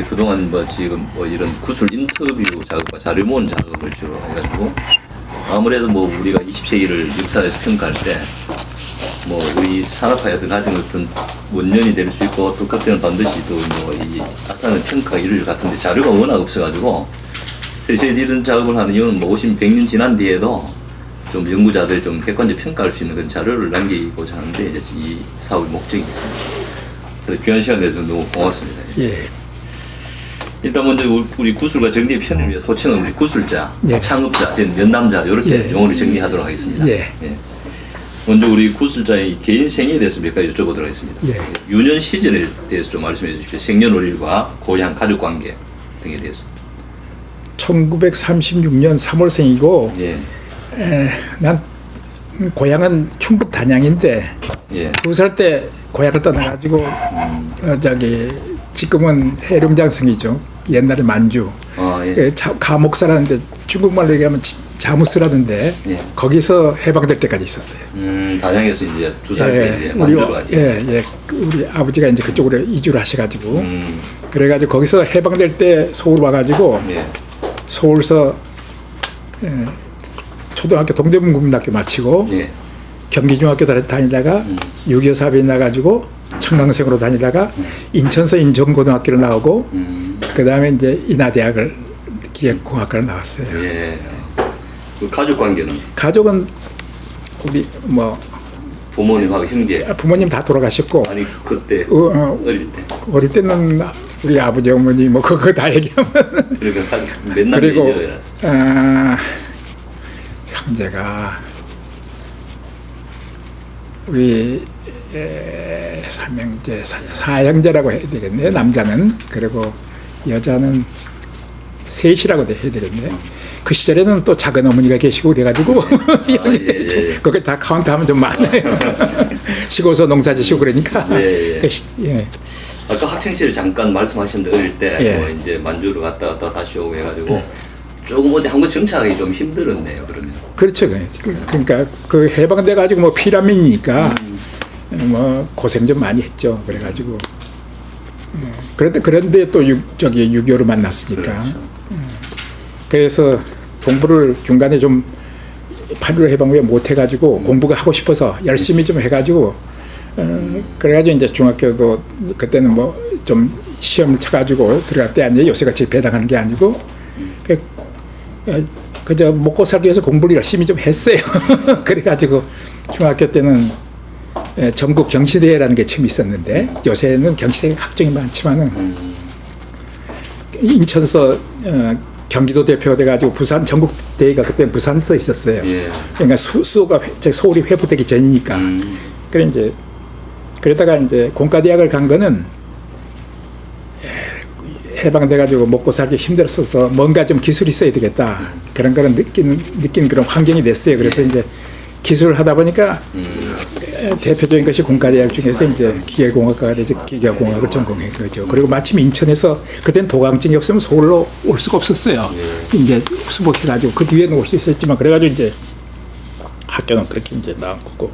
그동안 뭐 지금 뭐 이런 구술 인터뷰 작업과 자료 모은 작업을 주로 해가지고 아무래도 뭐 우리가 20세기를 역사에서 평가할 때 뭐 우리 산업화의 어떤 가진 어떤 원년이 될 수 있고 또 그때는 반드시 또 뭐 이 악상의 평가가 이룰 것 같은데 자료가 워낙 없어가지고 저희들이 이런 작업을 하는 이유는 뭐 50, 100년 지난 뒤에도 좀 연구자들이 좀 객관적 평가할 수 있는 그런 자료를 남기고자 하는데 이제 이 사업의 목적이 있습니다. 그래서 귀한 시간 내서 너무 고맙습니다. 예. 일단 먼저 우리 구술과 정리의 편을 위해 호칭은 우리 구술자, 예. 창업자, 연남자 이렇게 예. 용어를 정리하도록 하겠습니다. 예. 예. 먼저 우리 구술자의 개인 생애에 대해서 몇 가지 여쭤보도록 하겠습니다. 예. 유년 시절에 대해서 좀 말씀해 주십시오. 생년월일과 고향, 가족관계 등에 대해서. 1936년 3월생이고 예. 난 고향은 충북 단양인데 예. 2살 때 고향을 떠나가지고 지금은 해룡장성이죠. 옛날에 만주. 아, 예. 감옥 살았는데 중국말로 얘기하면 자무스라는데 예. 거기서 해방될 때까지 있었어요. 단양에서 이제 2살 때 이제 만주로 가죠. 우리 아버지가 이제 그쪽으로 이주를 하셔가지고 그래가지고 거기서 해방될 때 서울 와가지고 예. 서울서 초등학교 동대문 국민학교 마치고 예. 경기중학교 다니다가 6.25 사업에 나가지고 청강생으로 다니다가 인천서 인천고등학교를 나오고 그 다음에 이제 인하대학을 기계공학과를 나왔어요. 예. 그 가족 관계는 가족은 우리 뭐 부모님하고 형제. 부모님 다 돌아가셨고 아니 그때 어릴 때. 어릴 때는 우리 아버지 어머니 뭐 그거 다 얘기하면 그러니까 맨날 그리고 얘기해놨어. 형제가 우리 삼형제, 사형제라고 해야 되겠네. 남자는. 그리고 여자는 셋이라고 해야 되겠네. 그 시절에는 또 작은 어머니가 계시고 그래가지고 그게 다 카운트하면 좀 많아요. 시골서 농사 지시고 그러니까. 예. 아까 학창 시절 잠깐 말씀하셨는데 어릴 때 뭐 이제 만주로 갔다 다시 오고 해가지고 조금 어디 한번 정착하기 좀 힘들었네요. 그러면. 그렇죠. 그러니까 그 해방돼 가지고 뭐 피라민이니까 뭐 고생 좀 많이 했죠. 그래가지고 그런데 또 6.25로 만났으니까. 그렇죠. 그래서 공부를 중간에 좀 8.15 해방 후에 못 해가지고 공부가 하고 싶어서 열심히 좀 해가지고 그래가지고 이제 중학교도 그때는 뭐 좀 시험을 쳐가지고 들어갈 때 아니에요. 요새같이 배당하는 게 아니고 그저 먹고 살기 위해서 공부를 열심히 좀 했어요. 그래가지고 중학교 때는 전국 경시대회라는 게 처음 있었는데 요새는 경시대회가 각종이 많지만은 인천서 경기도 대표가 돼가지고 부산 전국 대회가 그때 부산서 있었어요. 예. 그러니까 수호가 서울이 회부되기 전이니까. 그래 이제 그러다가 이제 공과대학을 간 거는 해방돼가지고 먹고 살기 힘들었어서 뭔가 좀 기술이 있어야 되겠다. 그런 거는 느낀 그런 환경이 됐어요. 그래서 이제 기술을 하다 보니까 대표적인 것이 공과대학 중에서 이제 기계공학과가 되죠. 기계공학을 전공한 거죠. 그리고 마침 인천에서 그땐 도강증이 없으면 서울로 올 수가 없었어요. 이제 수복해가지고 그 뒤에는 올 수 있었지만 그래가지고 이제 학교는 그렇게 이제 나온 거고.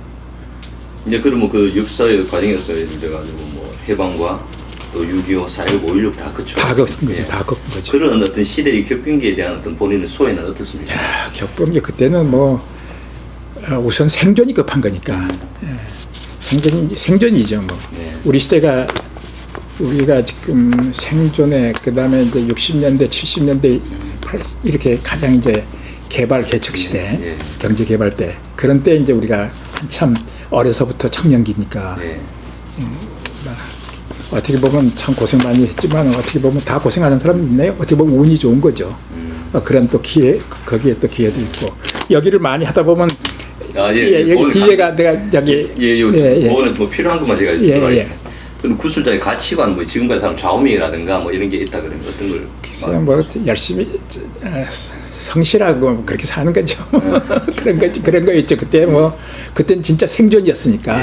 이제 그러면 그 역사의 과정에서 예를 들어가지고 뭐 해방과 또 6.25, 4.19, 5.16 다 거쳐. 다 겪은 거죠. 다 겪은 거죠. 그런 어떤 시대의 격변기에 대한 어떤 본인의 소회는 어떻습니까? 야, 겪은 게 그때는 뭐 우선 생존이 급한 거니까. 생존이죠. 뭐. 우리 시대가 우리가 지금 생존에 그다음에 이제 60년대, 70년대 이렇게 가장 이제 개발 개척 시대, 경제 개발 때 그런 때 이제 우리가 한참 어려서부터 청년기니까. 어떻게 보면 참 고생 많이 했지만 어떻게 보면 다 고생하는 사람이 있나요? 어떻게 보면 운이 좋은 거죠. 그런 또 기회, 거기에 또 기회도 있고 여기를 많이 하다 보면 여기 뒤에가 내가 오늘 뭐 필요한 것만 제가 여쭤봐야겠네. 그럼 구술자의 가치관, 뭐 지금까지 사람 좌우명이라든가 뭐 이런 게 있다 그러면 어떤 걸? 글쎄요, 뭐 열심히 성실하고 그렇게 사는 거죠. 그런 거였죠. 그때 뭐 그때는 진짜 생존이었으니까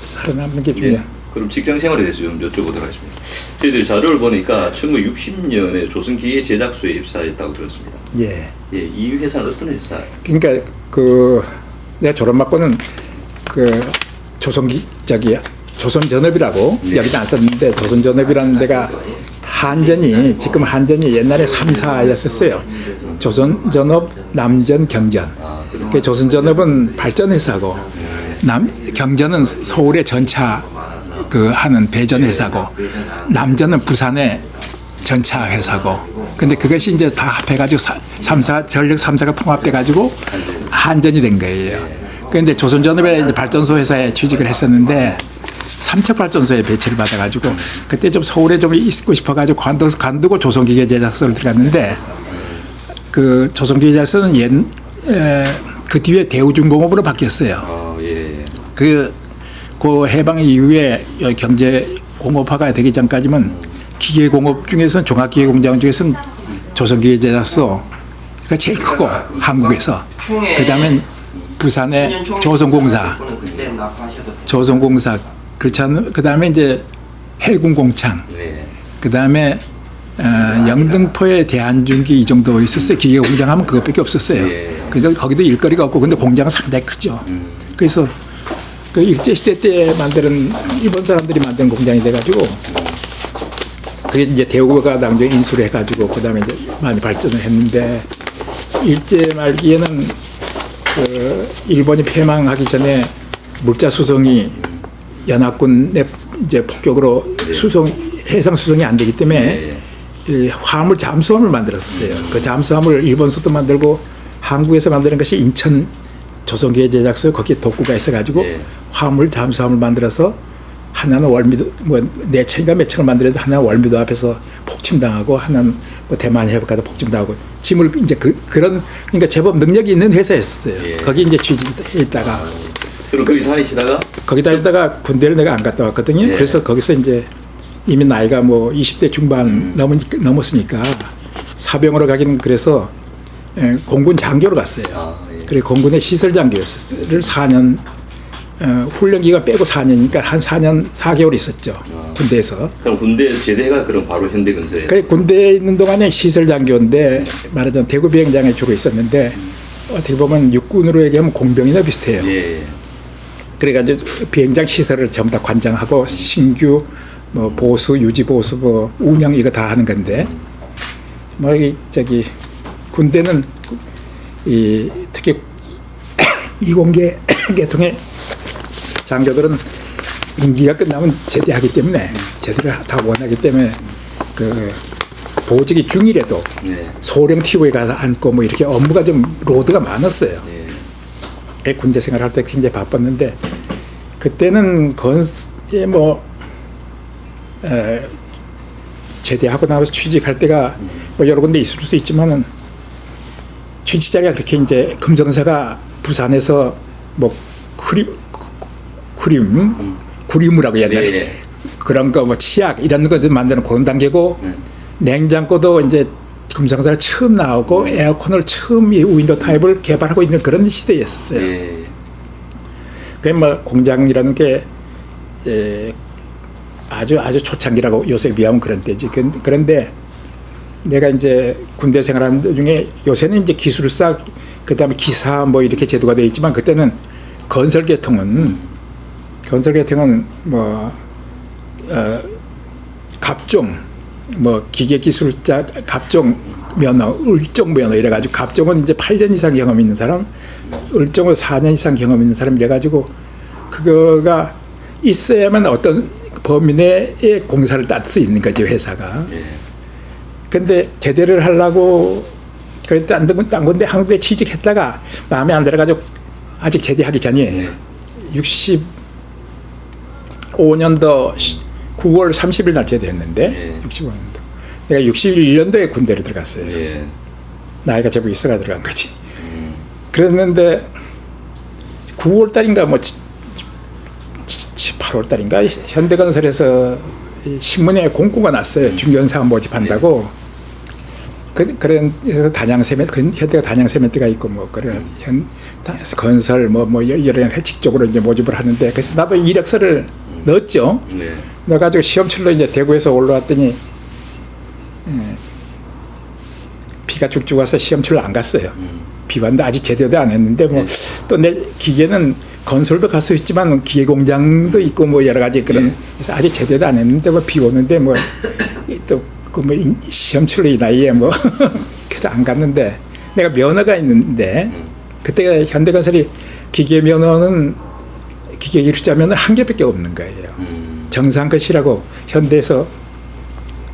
살아남는 게 중요해요. 그럼 직장 생활에 대해서 좀 여쭤보도록 하겠습니다. 저희들이 자료를 보니까 1960년에 조선기계 제작소에 입사했다고 들었습니다. 이 회사는 어떤 회사예요? 그러니까 내가 졸업받고는 조선기 조선전업이라고 여기다 안 썼는데 조선전업이라는 데가 한전이 지금 한전이 옛날에 3사였었어요. 조선전업, 남전, 경전. 그 조선전업은 발전회사고 경전은 서울의 전차 그 하는 배전 회사고 남전은 부산의 전차 회사고. 근데 그것이 이제 다 합해가지고 전력 3사가 통합돼가지고 한전이 된 거예요. 그런데 조선전업의 이제 발전소 회사에 취직을 했었는데 삼척발전소에 배치를 받아가지고 그때 좀 서울에 좀 있고 싶어가지고 관두고 조선기계 제작소를 들어갔는데 그 조선기계 제작소는 그 뒤에 대우중공업으로 바뀌었어요. 그 해방 이후에 경제공업화가 되기 전까지는 기계공업 중에서는 종합기계공장 중에서는 조선기계 제작소가 제일 크고 한국에서 그다음에 부산의 조선공사 그렇지 않은 그다음에 이제 해군공창 그다음에 영등포에 대한중기 이 정도 있었어요. 기계공장 하면 그것밖에 없었어요. 그래서 거기도 일거리가 없고 근데 공장은 상당히 크죠. 그래서 그 일제시대 때 만드는 일본 사람들이 만든 공장이 돼가지고 그게 이제 대우가 당장 인수를 해가지고 그다음에 이제 많이 발전을 했는데 일제 말기에는 그 일본이 패망하기 전에 물자 수송이 연합군의 이제 폭격으로 해상 수송이 안 되기 때문에 화물 잠수함을 만들었어요. 그 잠수함을 일본서도 만들고 한국에서 만드는 것이 인천 조선기계 제작소 거기에 독구가 있어가지고 화물 잠수함을 만들어서 하나는 월미도 뭐 4척인가 몇 척을 만들어도 하나는 월미도 앞에서 폭침당하고 하나는 뭐 대만 해협가도 폭침당하고 짐을 이제 그런 그러니까 제법 능력이 있는 회사였었어요. 거기 이제 취직해 있다가 그리고 거기 다니시다가 거기 다니다가 군대를 내가 안 갔다 왔거든요. 그래서 거기서 이제 이미 나이가 뭐 20대 중반 넘었으니까 사병으로 가기는 그래서 공군 장교로 갔어요. 그래 공군의 시설 장교를 4년 훈련기가 빼고 4년이니까 한 4년 4개월 있었죠. 군대에서. 그럼 군대에서 제대가 그럼 바로 현대건설에. 그래 군대에 있는 동안에 시설 장교인데 말하자면 대구 비행장에 주로 있었는데 어떻게 보면 육군으로 얘기하면 공병이나 비슷해요. 그래가지고 비행장 시설을 전부 다 관장하고 신규 뭐 보수, 유지 보수, 뭐 운영 이거 다 하는 건데 뭐 저기 군대는 특히 이공계 계통의 장교들은 임기가 끝나면 제대하기 때문에 제대를 다 원하기 때문에 그 보직이 중이라도 소령 TV에 가서 앉고 뭐 이렇게 업무가 좀 로드가 많았어요. 군대 생활할 때 굉장히 바빴는데 그때는 제대하고 나와서 취직할 때가 뭐 여러 군데 있을 수 있지만은 취직 자리가 그렇게 이제 금성사가 부산에서 뭐 구리무라고 해야 되나 그런 거 뭐 치약 이런 것들 만드는 그런 단계고 냉장고도 이제 금성사가 처음 나오고 에어컨을 처음 윈도우 타입을 개발하고 있는 그런 시대였었어요. 그 뭐 공장이라는 게 아주 초창기라고 요새 비하면 그런 때지. 그런데 내가 이제 군대 생활하는 중에 요새는 이제 기술사 그다음에 기사 뭐 이렇게 제도가 되어 있지만 그때는 건설계통은 뭐 갑종 뭐 기계기술자 갑종 면허, 을종 면허 이래가지고 갑종은 이제 8년 이상 경험 있는 사람, 을종은 4년 이상 경험 있는 사람 이래가지고 그거가 있어야만 어떤 범위 내에 공사를 딸 수 있는 거죠 회사가. 근데 제대를 하려고 그랬다 안 되면 딴 건데 한국에 취직했다가 마음에 안 들어가지고 아직 제대하기 전에 65년도 9월 30일 날 제대했는데 65년도 내가 61년도에 군대를 들어갔어요. 나이가 제법 있어가 들어간 거지. 그랬는데 9월 달인가 뭐 8월 달인가 현대건설에서 신문에 공고가 났어요. 중견사원 모집한다고. 그래서 단양세멘트, 현대가 단양세멘트가 있고 뭐 그런 건설 뭐 여러 회칙 쪽으로 이제 모집을 하는데 그래서 나도 이력서를 넣었죠. 넣어가지고 시험철로 이제 대구에서 올라왔더니 비가 쭉쭉 와서 시험철로 안 갔어요. 비 왔는데 아직 제대도 안 했는데 뭐 또 내 기계는 건설도 갈 수 있지만 기계 공장도 있고 뭐 여러 가지 그런 그래서 아직 제대도 안 했는데 뭐 비 오는데 뭐 또 그 뭐 시험 치를 이 나이에 뭐 그래서 안 갔는데 내가 면허가 있는데 그때가 현대건설이 기계 면허는 기계 기술자 면허 한 개밖에 없는 거예요. 정상것이라고 현대에서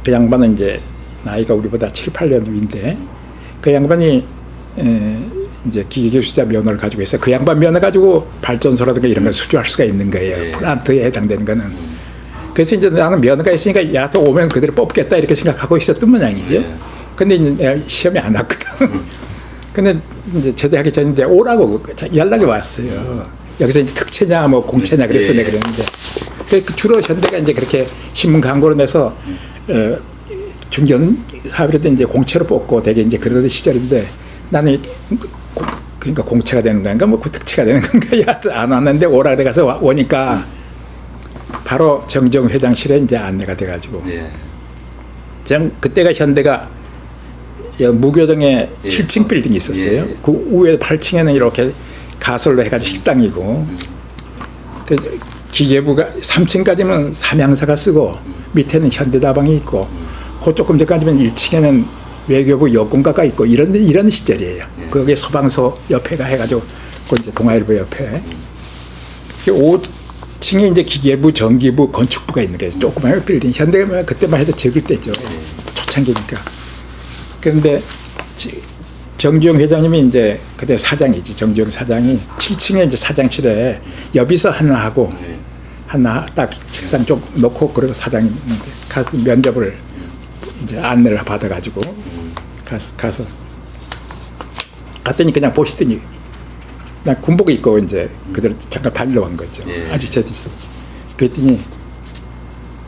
그 양반은 이제 나이가 우리보다 7, 8년 위인데 그 양반이 이제 기계기술자 면허를 가지고 있어요. 그 양반 면허 가지고 발전소라든가 이런 걸 수주할 수가 있는 거예요. 플란트에 해당되는 거는. 그래서 이제 나는 면허가 있으니까 야, 또 오면 그대로 뽑겠다 이렇게 생각하고 있었던 모양이죠. 근데 이제 내가 시험에 안 왔거든. 근데 이제 제대하기 전인데 오라고 연락이 왔어요. 여기서 이제 특채냐 뭐 공채냐 그래서 내가 그랬는데 그 주로 현대가 이제 그렇게 신문 광고를 내서 중견 사업이라도 이제 공채로 뽑고 되게 이제 그러던 시절인데 나는 그러니까 공채가 되는 건가 뭐 특채가 되는 건가 안 왔는데 오라 그래 가서 오니까 바로 정정 회장실에 이제 안내가 돼가지고 그때가 현대가 무교동에 7층 빌딩이 있었어요. 그 위에 8층에는 이렇게 가설로 해가지고 식당이고 그 기계부가 3층까지는 삼양사가 쓰고 밑에는 현대다방이 있고 그 조금 전까지는 1층에는 외교부 여공과가 있고 이런 시절이에요. 거기에 소방서 옆에가 해가지고 그 이제 동아일보 옆에 5층에 이제 기계부, 전기부, 건축부가 있는 거예요. 조그마한 빌딩. 현대가 그때만 해도 적을 때죠. 초창기니까. 그런데 정주영 회장님이 이제 그때 사장이지. 정주영 사장이 7층에 이제 사장실에 여비서 하나 하고 하나 딱 책상 쪽 놓고 그리고 사장님 가서 면접을 이제 안내를 받아가지고 가서 갔더니 그냥 보시더니 나 군복 입고 이제 그대로 잠깐 달려온 거죠. 아주 제대로. 그랬더니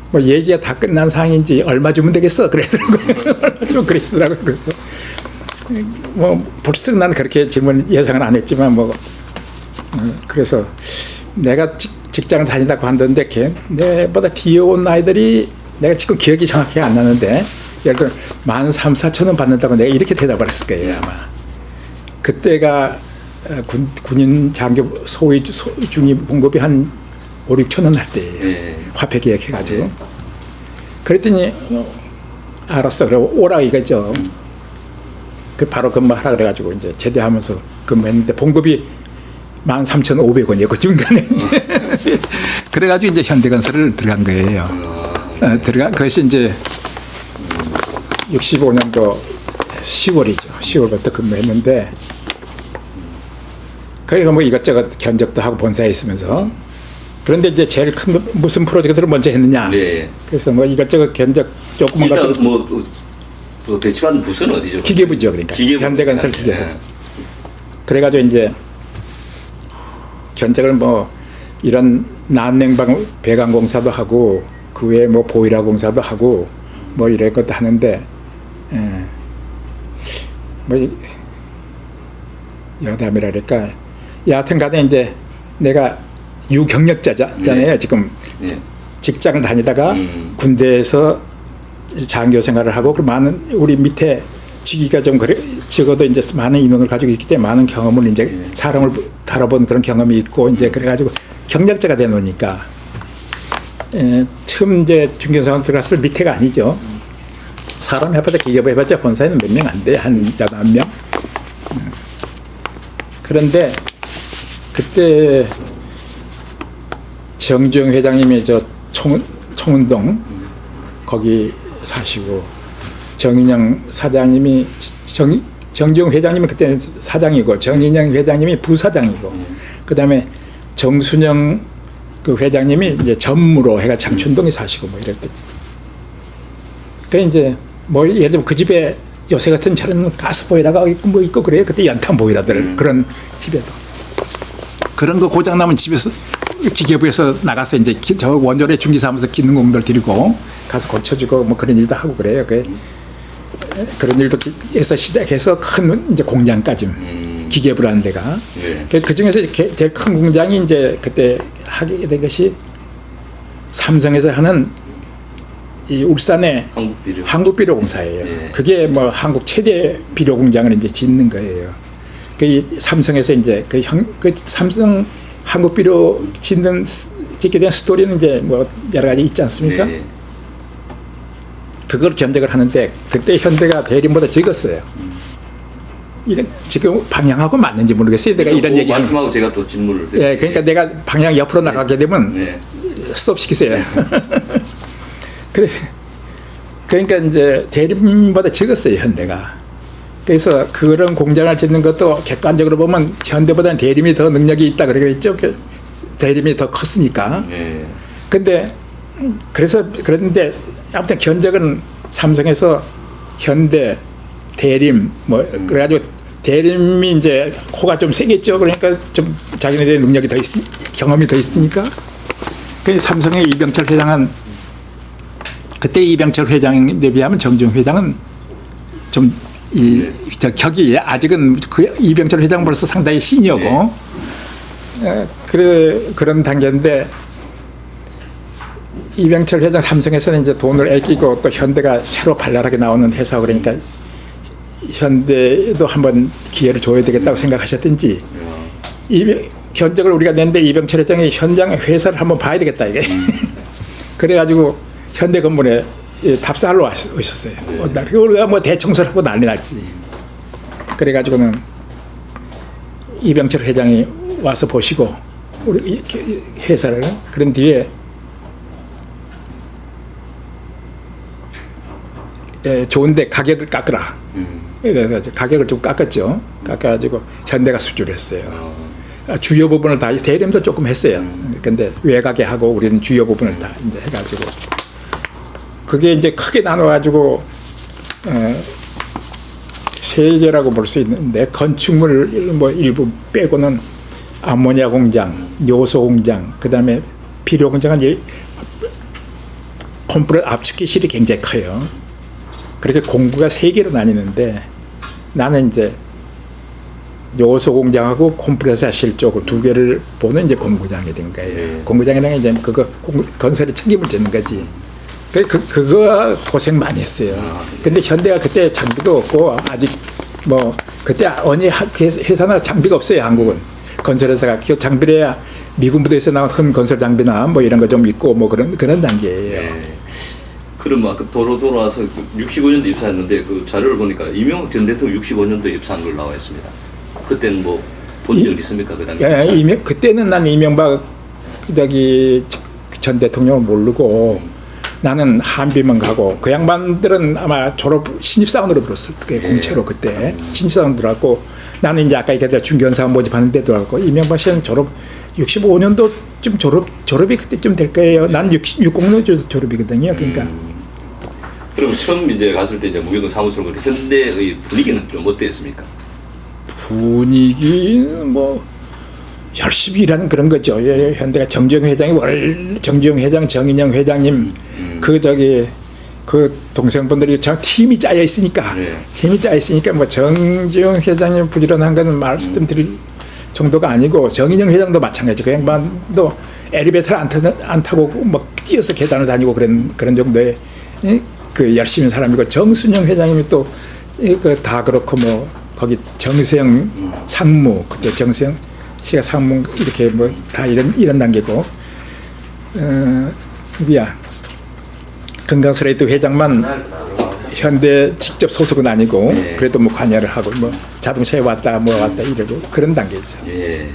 뭐 얘기가 다 끝난 상황인지 얼마 주면 되겠어 그러더라고요. 좀 그랬더라고요. 그래서 뭐 불쑥 난 그렇게 질문 예상은 안 했지만 뭐 그래서 내가 직장을 다닌다고 한다는데 걔 내보다 뒤에 온 아이들이 내가 지금 기억이 정확히 안 나는데 예를 들어 13,000~14,000원 받는다고 내가 이렇게 대답을 했을 거예요 아마. 그때가 군인 장교 소위 중위 봉급이 한 5~6,000원 할 때예요. 화폐 계획해가지고. 그랬더니 알았어 그래 오라 이거죠. 그 바로 근무하라 그래가지고 이제 제대하면서 근무했는데 봉급이 13,500원이에요. 그 중간에 이제 그래가지고 이제 현대건설을 들어간 거예요. 그것이 이제 65년도 10월이죠. 10월부터 근무했는데 거기가 뭐 이것저것 견적도 하고 본사에 있으면서 그런데 이제 제일 큰 무슨 프로젝트를 먼저 했느냐. 그래서 뭐 이것저것 견적 조금만 일단 뭐 배치받은 부서는 어디죠? 기계부죠. 그러니까 현대건설 기계부. 그래가지고 이제 견적을 뭐 이런 난냉방 배관공사도 하고 그 외에 뭐 보일러 공사도 하고 뭐 이럴 것도 하는데 뭐 여담이라 그럴까 여하튼 간에 이제 내가 유경력자잖아요. 지금 직장을 다니다가 군대에서 장교 생활을 하고 그 많은 우리 밑에 직위가 좀 그래 적어도 이제 많은 인원을 가지고 있기 때문에 많은 경험을 이제 사람을 다뤄본 그런 경험이 있고 이제 그래가지고 경력자가 돼 놓으니까 처음 이제 중견사원 들어갔을 밑에가 아니죠. 사람 해봤자 기계부 해봤자 본사에는 몇 명 안 돼. 한 8명. 그런데 그때 정주영 회장님이 저 청운동 거기 사시고 정인영 사장님이 정주영 회장님이 그때 사장이고 정인영 회장님이 부사장이고 그다음에 정순영 그 회장님이 이제 전무로 해가 장춘동에 사시고 뭐 이럴 때. 그래 이제 뭐 예를 들면 그 집에 요새 같은 저런 가스 보일러가 있고 뭐 있고 그래요. 그때 연탄 보일러들 그런 집에도 그런 거 고장 나면 집에서 기계부에서 나가서 이제 저 원조례 중기사무소 기능공들 데리고 가서 고쳐주고 뭐 그런 일도 하고 그래요. 그런 일도 해서 시작해서 큰 이제 공장까지 기계부라는 데가 그 중에서 제일 큰 공장이 이제 그때 하게 된 것이 삼성에서 하는 이 울산의 한국비료공사예요. 그게 뭐 한국 최대 비료공장을 이제 짓는 거예요. 그 삼성에서 이제 그 삼성 한국비료 짓게 된 스토리는 이제 뭐 여러 가지 있지 않습니까? 네. 그걸 견적을 하는데 그때 현대가 대림보다 적었어요. 이건 지금 방향하고 맞는지 모르겠어요. 내가 이런 그 얘기하는. 말씀하고 제가 또 질문을 예, 그러니까 내가 방향 옆으로 나가게 되면 네. 스톱시키세요. 그래. 그러니까 이제 대림보다 적었어요, 현대가. 그래서 그런 공장을 짓는 것도 객관적으로 보면 현대보다는 대림이 더 능력이 있다 그러겠죠. 대림이 더 컸으니까. 네. 근데 그런데 아무튼 견적은 삼성에서 현대, 대림 뭐 그래가지고 대림이 이제 코가 좀 세겠죠. 그러니까 좀 자기네들의 능력이 경험이 더 있으니까. 그 삼성의 이병철 회장은 그때 이병철 회장에 비하면 정중 회장은 좀 저 격이 아직은 그 이병철 회장 벌써 상당히 시니어고 그런 단계인데 이병철 회장 삼성에서는 이제 돈을 아끼고 또 현대가 새로 발랄하게 나오는 회사 그러니까 현대도 한번 기회를 줘야 되겠다고 생각하셨든지 견적을 우리가 냈는데 이병철 회장이 현장 회사를 한번 봐야 되겠다 이게 그래가지고 현대 건물에 답사하러 오셨어요. 우리가 뭐 대청소를 하고 난리 났지. 그래가지고는 이병철 회장이 와서 보시고 우리 회사를 그런 뒤에 좋은데 가격을 깎으라. 그래서 가격을 좀 깎았죠. 깎아가지고 현대가 수주를 했어요. 주요 부분을 다 대림도 조금 했어요. 근데 외곽에 하고 우리는 주요 부분을 다 이제 해가지고 그게 이제 크게 나눠가지고 세 개라고 볼 수 있는데 건축물 뭐 일부 빼고는 암모니아 공장, 요소 공장, 그 다음에 비료 공장은 이제 컴프레 압축기실이 굉장히 커요. 그렇게 공구가 세 개로 나뉘는데 나는 이제 요소 공장하고 컴프레서실 쪽을 두 개를 보는 이제 공구장이 된 거예요. 공구장이라는 게 이제 그거 건설에 책임을 지는 거지. 그거 고생 많이 했어요. 근데 현대가 그때 장비도 없고 아직 뭐 그때 어느 회사나 장비가 없어요. 한국은 건설회사가 그 장비를 해야 미군 부대에서 나온 큰 건설 장비나 뭐 이런 거 좀 있고 뭐 그런 단계예요. 네. 그럼 그 돌아와서 65년도 입사했는데 그 자료를 보니까 이명박 전 대통령 65년도에 입사한 걸 나와 있습니다. 그때는 뭐 본 적 있습니까? 그다음에 그때는 난 이명박 전 대통령을 모르고 나는 한비만 가고 그 양반들은 아마 신입사원으로 들었을 거예요. 공채로 그때 신입사원 들어왔고 나는 이제 아까 얘기했던 중견사원 모집하는 데 들어왔고 이명박 씨는 65년도쯤 졸업이 그때쯤 될 거예요. 난 60년도 졸업이거든요. 그러니까 그럼 처음 이제 갔을 때 이제 무교동 사무소로 현대의 분위기는 좀 어땠습니까? 분위기는 뭐 열심히 일하는 그런 거죠. 현대가 정주영 회장이 정주영 회장, 정인영 회장님 그 동생분들이 팀이 짜여 있으니까 뭐 정주영 회장님 부지런한 거는 말씀드릴 정도가 아니고 정인영 회장도 마찬가지. 그 양반도 엘리베이터를 안 타고 막 뛰어서 계단을 다니고 그런 정도의 그 열심히 사람이고 정순영 회장님이 또 다 그렇고 뭐 거기 정세영 상무 그때 정세영 씨가 상무 이렇게 뭐 다 이런 단계고 건강스레이트 회장만 현대 직접 소속은 아니고 그래도 뭐 관여를 하고 뭐 자동차에 왔다 이러고 그런 단계죠. 예.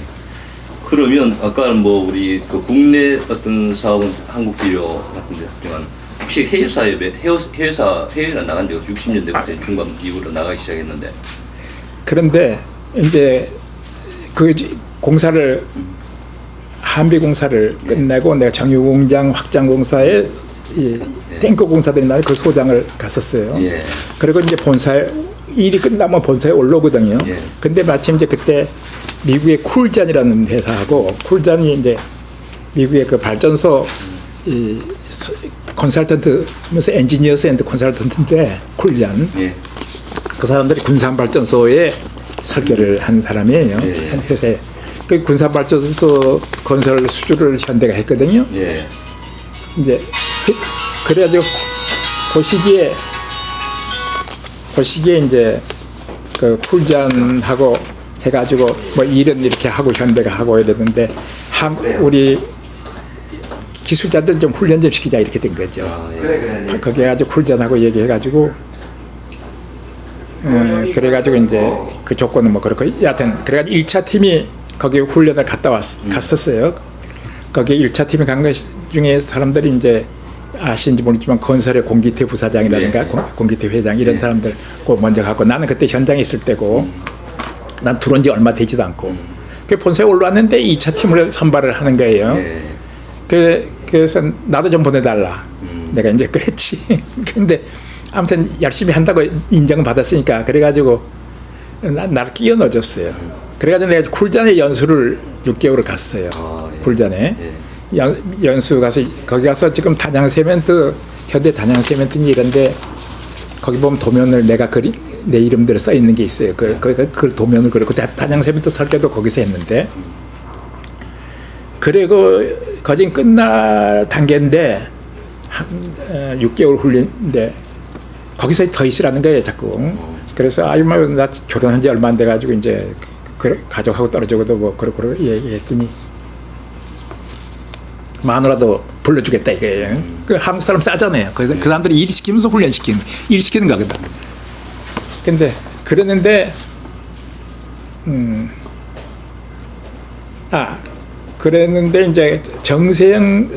그러면 아까는 뭐 우리 그 국내 어떤 사업은 한국비료 같은 데 하지만 혹시 해외나 나간 지 60년대부터 중반 이후로 나가기 시작했는데 그런데 이제 그 공사를 한비 공사를 끝내고 내가 정유공장 확장공사에 탱크 공사들이 날 그 소장을 갔었어요. 그리고 이제 본사에 일이 끝나면 본사에 올라오거든요. 근데 마침 이제 그때 미국의 쿨잔이라는 회사하고 쿨잔이 이제 미국의 그 발전소 컨설턴트면서 엔지니어스 앤드 컨설턴트인데 쿨잔 그 사람들이 군산발전소에 설계를 한 사람이에요. 한 회사에. 그 군산발전소 건설 수주를 현대가 했거든요. 이제 그래가지고 그 시기에 이제 그 쿨잔하고 해가지고 뭐 일은 이렇게 하고 현대가 하고 이랬는데 우리 기술자들 좀 훈련 좀 시키자 이렇게 된 거죠. 거기에 아주 훈련하고 얘기해가지고 그래가지고 이제 그 조건은 뭐 그렇고 여하튼 그래가지고 1차 팀이 거기 훈련을 갔었어요. 거기 1차 팀이 간 것 중에 사람들이 이제 아시는지 모르지만 건설의 공기태 부사장이라든가 공기태 회장 이런 사람들 꼭 먼저 가고 나는 그때 현장에 있을 때고 난 들어온 지 얼마 되지도 않고 그 본사에 올라왔는데 2차 팀을 선발을 하는 거예요. 그래서 나도 좀 보내달라. 내가 이제 그랬지. 근데 아무튼 열심히 한다고 인정을 받았으니까 그래가지고 나를 끼워 넣어줬어요. 그래가지고 내가 쿨잔의 연수를 6개월을 갔어요. 쿨잔에 연수 가서 거기 가서 지금 단양세멘트 현대 단양세멘트니 이런데 거기 보면 도면을 내가 내 이름대로 써 있는 게 있어요. 그 도면을 그리고 단양세멘트 설계도 거기서 했는데 그리고 거진 끝날 단계인데 한 6개월 훈련인데 거기서 더 있으라는 거예요, 자꾸. 그래서 나 결혼한 지 얼마 안 돼가지고 이제 가족하고 떨어지고도 뭐 그렇고 얘기했더니 마누라도 불러주겠다 이거예요. 그 한국 사람 싸잖아요. 그 사람들이 일 시키면서 일 시키는 거거든. 근데 그랬는데 그랬는데 이제 정세영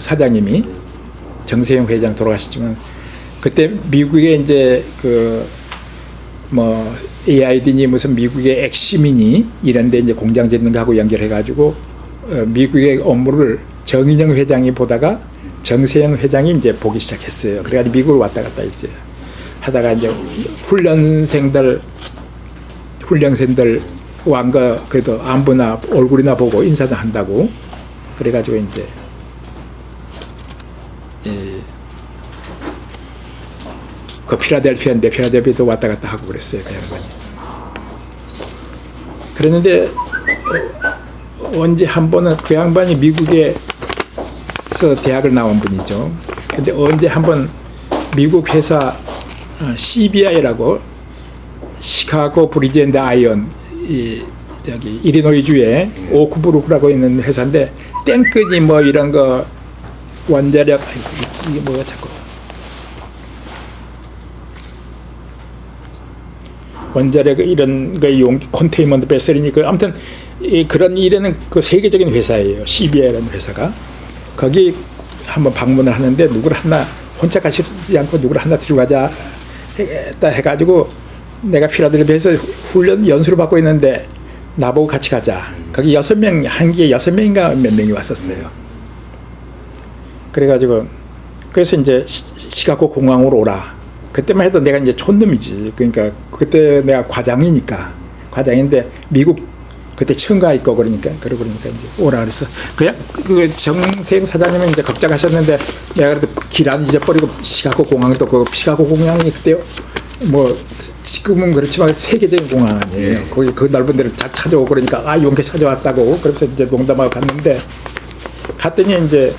회장 돌아가셨지만 그때 미국에 이제 뭐 AID니 무슨 미국의 엑시미니 이런데 이제 공장 짓는 거하고 연결해가지고 미국의 업무를 정인영 회장이 보다가 정세영 회장이 이제 보기 시작했어요. 그래가지고 미국으로 왔다 갔다 이제 하다가 이제 훈련생들 왕거 그래도 안부나 얼굴이나 보고 인사도 한다고 그래가지고 이제 그 필라델피아인데 필라델피아도 왔다 갔다 하고 그랬어요. 그 양반이. 그랬는데 언제 한 번은 그 양반이 미국에서 대학을 나온 분이죠. 근데 언제 한 번 미국 회사 CBI라고 시카고 브리지 앤드 아이언 저기 일리노이주에 오크브루크라고 있는 회사인데 탱크니 뭐 이런 거 원자력 이게 뭐야 자꾸 원자력 이런 거 용기 컨테인먼트 베슬이니까 아무튼 그런 일에는 그 세계적인 회사예요. CBI라는 회사가 거기 한번 방문을 하는데 누구를 하나 혼자 가시지 않고 누구를 하나 들고 가자 해가지고 내가 필라델피아에서 훈련 연수를 받고 있는데 나보고 같이 가자. 거기 6명 한기에 6명인가 몇 명이 왔었어요. 그래가지고 그래서 이제 시카고 공항으로 오라. 그때만 해도 내가 이제 촌놈이지. 그러니까 그때 내가 과장인데 미국 그때 처음 가 있고 그러니까 이제 오라 그래서 그 정세영 사장님은 이제 걱정하셨는데 내가 그래도 길 안 잊어버리고 시카고 공항도 그 시카고 공항이 그때 뭐 지금은 그렇지만 세계적인 공항이에요. 거기 그 넓은 데를 다 찾아오고 그러니까 용케 찾아왔다고 그래서 이제 농담하고 갔는데 갔더니 이제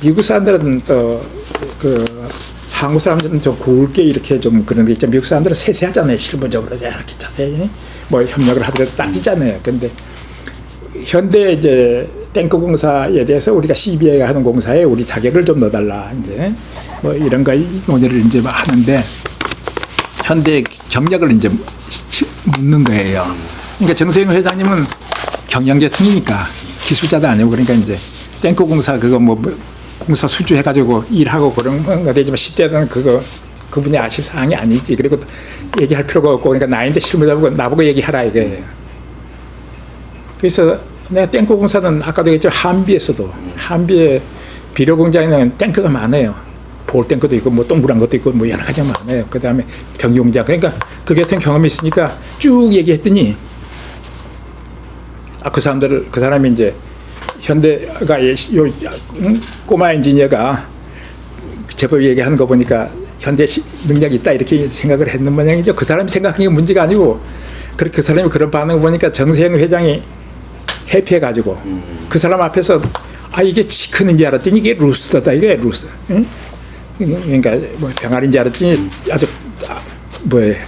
미국 사람들은 또 그 한국 사람들은 좀 굵게 이렇게 좀 그런 게 있죠. 미국 사람들은 세세하잖아요. 실무적으로 이렇게 자세히 뭐 협력을 하더라도 따지잖아요. 근데 현대 이제 탱크 공사에 대해서 우리가 CBI가 하는 공사에 우리 자격을 좀 넣어달라 이제 뭐 이런 거 논의를 이제 하는데 현대 경력을 이제 묻는 거예요. 그러니까 정세영 회장님은 경영계통이니까 기술자도 아니고 그러니까 이제 탱크 공사 그거 뭐 공사 수주해가지고 일하고 그런 거 되지만 실제로는 그분이 아실 사항이 아니지. 그리고 얘기할 필요가 없고 그러니까 나인데 실무자고 나보고 얘기하라 이거예요. 그래서 내가 탱크 공사는 아까도 얘기했죠. 한비에 비료 공장에는 탱크가 많아요. 볼 탱크도 있고 뭐 동그란 것도 있고 뭐 여러 가지가 많아요. 그 다음에 병기 공장 그러니까 그 같은 경험이 있으니까 쭉 얘기했더니 그 사람이 이제 현대가 꼬마 엔지니어가 제법 얘기하는 거 보니까 현대 능력이 있다 이렇게 생각을 했는 모양이죠. 그 사람이 생각한 게 문제가 아니고 그 사람이 그런 반응을 보니까 정세영 회장이 해피해가지고 그 사람 앞에서 이게 치크인지 알았더니 이게 루스터다 이게 루스. 응? 그러니까 뭐 병아리인지 알았더니 아주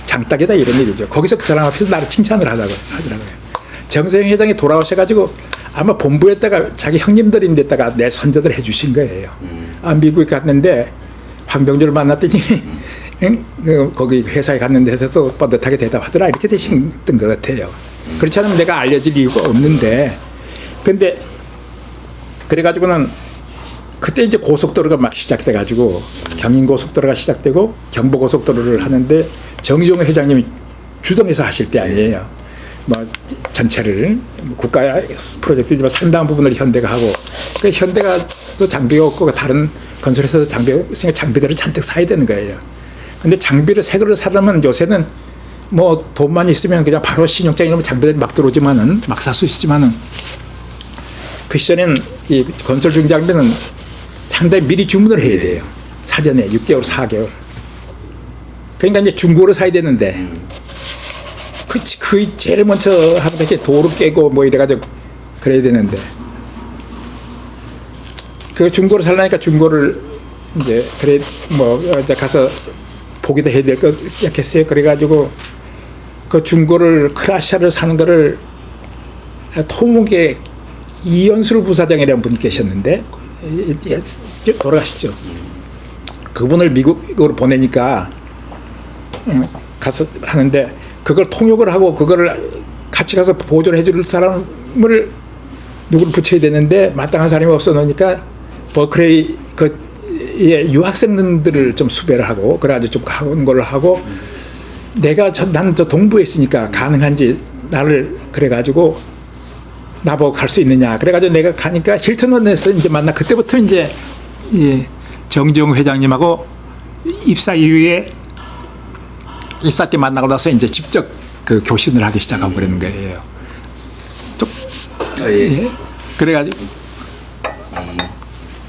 장딱이다 이런 얘기죠. 거기서 그 사람 앞에서 나를 칭찬을 하더라고요. 정세영 회장이 돌아오셔가지고 아마 본부에다가 자기 형님들인데다가 내 선전을 해주신 거예요. 미국에 갔는데 황병주를 만났더니 응? 거기 회사에 갔는데도 뻗듯하게 대답하더라 이렇게 되셨던 것 같아요. 그렇지 않으면 내가 알려질 이유가 없는데 근데 그래가지고는 그때 이제 고속도로가 막 시작돼가지고 경인고속도로가 시작되고 경부고속도로를 하는데 정의용 회장님이 주동해서 하실 때 아니에요. 뭐 전체를 국가 프로젝트지만 상당 부분을 현대가 하고 그 현대가 또 장비가 없고 다른 건설에서도 장비들을 잔뜩 사야 되는 거예요. 근데 장비를 새 거를 사려면 요새는 뭐 돈만 있으면 그냥 바로 신용장에 넣으면 장비들이 막 들어오지만은 막 살 수 있지만은 그 시절에는 이 건설 중장비는 상당히 미리 주문을 해야 돼요. 사전에 6개월, 4개월. 그러니까 이제 중고로 사야 되는데 그 제일 먼저 하는 것이 도로 깨고 뭐 이래가지고 그래야 되는데 그 중고로 살라니까 중고를 이제 그래 뭐 이제 가서 보기도 해야 될 것 같겠어요. 그래가지고 그 중고를 크라샤를 사는 거를 토목의 이연술 부사장이라는 분이 계셨는데 돌아가시죠. 그분을 미국으로 보내니까 가서 하는데 그걸 통역을 하고 그거를 같이 가서 보조를 해줄 사람을 누구를 붙여야 되는데 마땅한 사람이 없어 놓으니까 버클레이 유학생들을 좀 수배를 하고 그래가지고 좀 하는 걸로 하고 나는 저 동부에 있으니까 가능한지 나를 그래가지고 나보고 갈 수 있느냐 그래가지고 내가 가니까 힐튼원에서 이제 만나 그때부터 이제 정지용 회장님하고 입사 이후에 입사 때 만나고 나서 이제 직접 그 교신을 하기 시작하고 그러는 거예요. 예. 그래가지고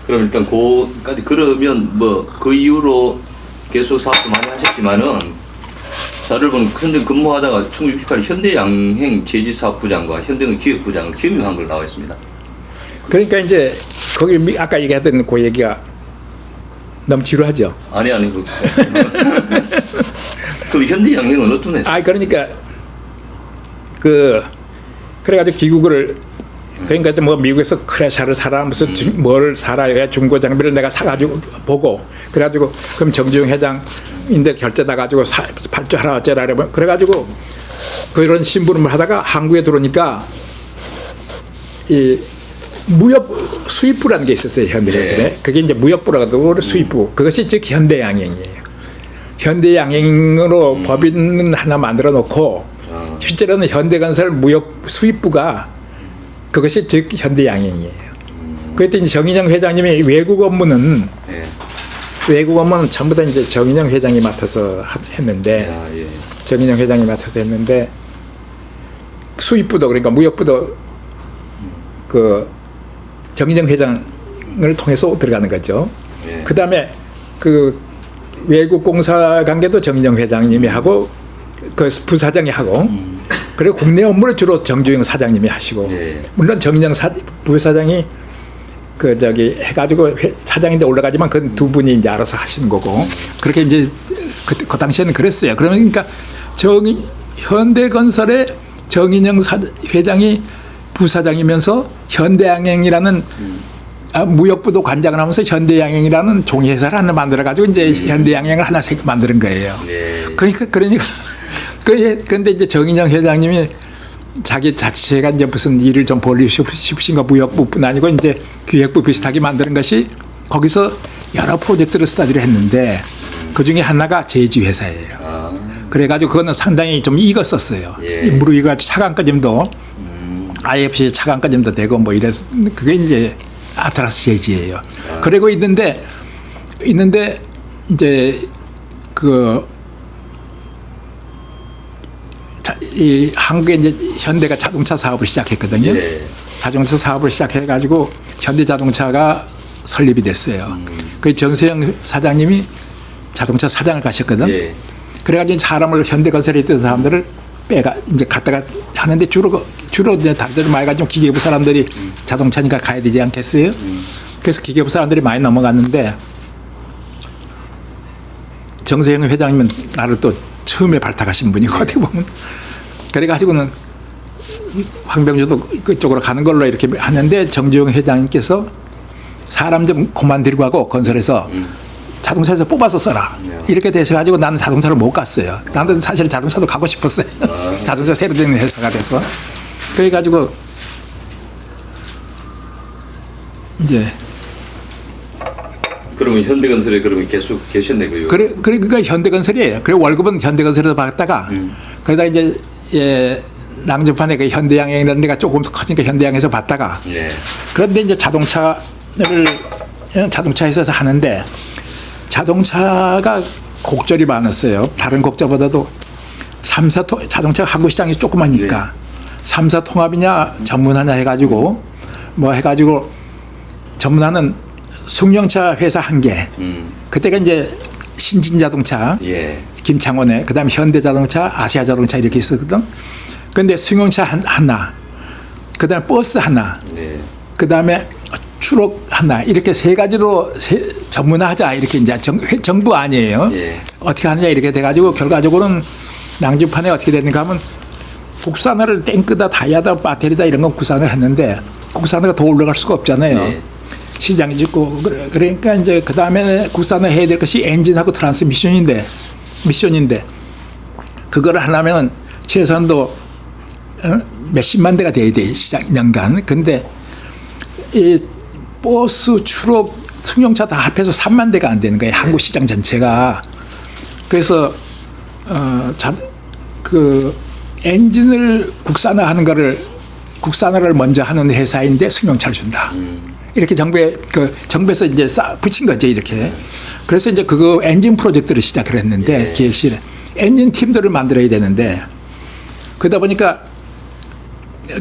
그럼 일단 고까지 그러면 뭐 그 이후로 계속 사업도 많이 하셨지만은 저를 보면 현대 근무하다가 1968 현대양행 제지사업부장과 현대는 기획부장을 겸임한 걸 나와 있습니다. 그러니까 이제 거기 아까 얘기했던 그 얘기가 너무 지루하죠. 아니 그 현대양행은 어떤 회사? 그러니까 그래가지고 귀국을 그러니까 뭐 미국에서 크레샤를 사라 무슨 뭘 사라 중고 장비를 내가 사가지고 보고 그래가지고 그럼 정지용 회장인데 결제다 가지고 발주하라 어쩌라 그래가지고 그런 심부름을 하다가 한국에 들어오니까 이 무역 수입부라는 게 있었어요 현대에. 그게 이제 무역부라고 수입부 그것이 즉 현대양행이에요. 현대양행으로 법인 하나 만들어 놓고 실제로는 현대건설 무역 수입부가 그것이 즉 현대양행이에요. 그때 이제 정인영 회장님이 외국 업무는 전부 다 이제 정인영 회장이 맡아서 했는데 정인영 회장이 맡아서 했는데 수입부도 그러니까 무역부도 그 정인영 회장을 통해서 들어가는 거죠. 그 다음에 그 외국 공사 관계도 정인영 회장님이 하고 그 부사장이 하고 그리고 국내 업무를 주로 정주영 사장님이 하시고 물론 정인영 부사장이 그 저기 해가지고 사장인데 올라가지만 그 두 분이 이제 알아서 하시는 거고 그렇게 이제 그 당시에는 그랬어요. 그러니까 현대건설의 정인영 회장이 부사장이면서 현대양행이라는 무역부도 관장을 하면서 현대양행이라는 종이회사를 하나 만들어가지고 이제 현대양행을 하나 만드는 거예요. 그러니까 근데 이제 정인영 회장님이 자기 자체가 이제 무슨 일을 좀 벌리고 싶으신가 무역부뿐 아니고 이제 기획부 비슷하게 만드는 것이 거기서 여러 프로젝트를 스타디를 했는데 그 중에 하나가 제지 회사예요. 그래가지고 그거는 상당히 좀 익었었어요. 무르익어가지고 차관까지도 IFC 차관까지도 되고 뭐 이래서 그게 이제 아트라스 제지예요. 그러고 있는데 이제 이 한국에 이제 현대가 자동차 사업을 시작했거든요. 자동차 사업을 시작해가지고 현대자동차가 설립이 됐어요. 그 전세영 사장님이 자동차 사장을 가셨거든. 그래가지고 사람을 현대건설에 있던 사람들을 이제 갔다가 하는데 주로 이제 다른 데로 많이 가지고 기계부 사람들이 자동차니까 가야 되지 않겠어요? 그래서 기계부 사람들이 많이 넘어갔는데 정세영 회장님은 나를 또 처음에 발탁하신 분이고 어떻게 보면 그래가지고는 황병주도 그쪽으로 가는 걸로 이렇게 하는데 정주영 회장님께서 사람 좀 그만 들고 가고 건설해서 자동차에서 뽑아서 써라. 이렇게 되셔가지고 나는 자동차를 못 갔어요. 나는 사실 자동차도 가고 싶었어요. 자동차 새로 된 회사가 돼서. 그래가지고 이제 그러면 현대건설에 그러면 계속 계셨네 그요. 그러니까 현대건설이에요. 그래 월급은 현대건설에서 받다가 그러다 이제 낭주판에 그 현대양행 이런 데가 조금 커지니까 현대양에서 받다가 그런데 이제 자동차 회사에서 하는데 자동차가 곡절이 많았어요. 다른 곡절보다도 3사 자동차 한국 시장이 조그마니까 3사 통합이냐 전문하냐 해가지고 뭐 해가지고 전문하는 승용차 회사 한 개. 그때가 이제 신진자동차, 김창원에 그다음에 현대자동차, 아시아자동차 이렇게 있었거든. 그런데 승용차 하나, 그다음에 버스 하나, 그다음에 추록 하나 이렇게 세 가지로 전문화하자 이렇게 이제 정부 아니에요. 어떻게 하느냐 이렇게 돼가지고 결과적으로는 낭주판에 어떻게 됐는가 하면 국산화를 탱크다, 다이아다, 배터리다 이런 건 국산을 했는데 국산화가 더 올라갈 수가 없잖아요. 시장이 짓고 그러니까 이제 그 다음에 국산화 해야 될 것이 엔진하고 트랜스미션인데 그거를 하려면 최소한도 몇십만 대가 돼야 돼 시장 년간. 근데 이 버스, 추록, 승용차 다 합해서 3만 대가 안 되는 거예요. 한국 시장 전체가. 그래서 그 엔진을 국산화하는 거를 국산화를 먼저 하는 회사인데 승용차를 준다. 이렇게 정부에서 이제 붙인 거죠, 이렇게. 그래서 이제 그거 엔진 프로젝트를 시작을 했는데, 기획실에. 엔진 팀들을 만들어야 되는데, 그러다 보니까